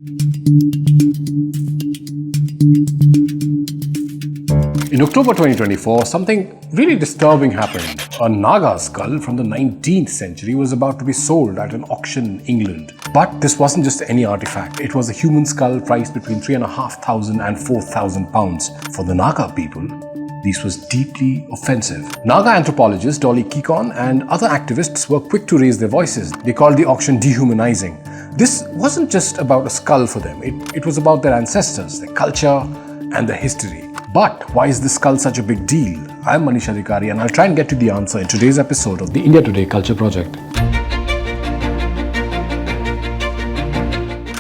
In October 2024, something really disturbing happened. A Naga skull from the 19th century was about to be sold at an auction in England. But this wasn't just any artifact. It was a human skull priced between £3,500 and £4,000. For the Naga people, this was deeply offensive. Naga anthropologists Dolly Kikon and other activists were quick to raise their voices. They called the auction dehumanizing. This wasn't just about a skull for them. It was about their ancestors, their culture, and their history. But why is this skull such a big deal? I'm Manish Adhikary, and I'll try and get to the answer in today's episode of the India Today Culture Project.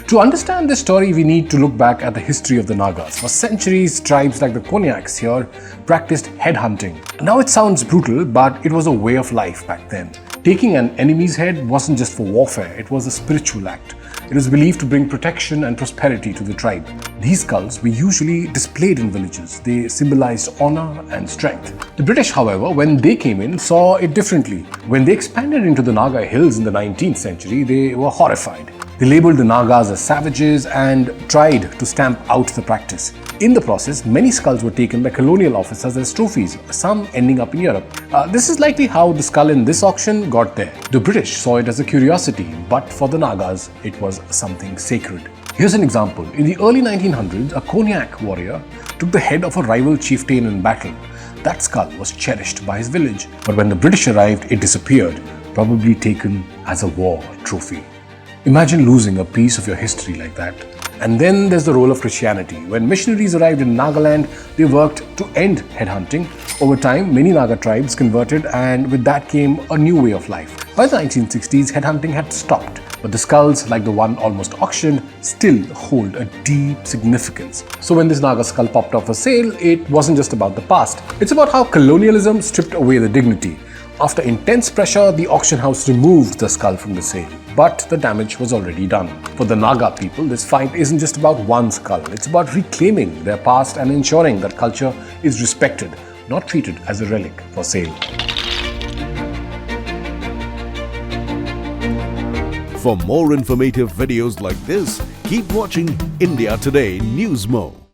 To understand this story, we need to look back at the history of the Nagas. For centuries, tribes like the Konyaks here practiced headhunting. Now it sounds brutal, but it was a way of life back then. Taking an enemy's head wasn't just for warfare, it was a spiritual act. It was believed to bring protection and prosperity to the tribe. These skulls were usually displayed in villages. They symbolized honor and strength. The British, however, when they came in, saw it differently. When they expanded into the Naga hills in the 19th century, they were horrified. They labeled the Nagas as savages and tried to stamp out the practice. In the process, many skulls were taken by colonial officers as trophies, some ending up in Europe. This is likely how the skull in this auction got there. The British saw it as a curiosity, but for the Nagas, it was something sacred. Here's an example. In the early 1900s, a Konyak warrior took the head of a rival chieftain in battle. That skull was cherished by his village, but when the British arrived, it disappeared, probably taken as a war trophy. Imagine losing a piece of your history like that. And then there's the role of Christianity. When missionaries arrived in Nagaland, they worked to end headhunting. Over time, many Naga tribes converted, and with that came a new way of life. By the 1960s, headhunting had stopped, but the skulls, like the one almost auctioned, still hold a deep significance. So when this Naga skull popped up for sale, it wasn't just about the past. It's about how colonialism stripped away the dignity. After intense pressure, the auction house removed the skull from the sale, but the damage was already done. For the Naga people, this fight isn't just about one skull, it's about reclaiming their past and ensuring that culture is respected, not treated as a relic for sale. For more informative videos like this, keep watching India Today Newsmo.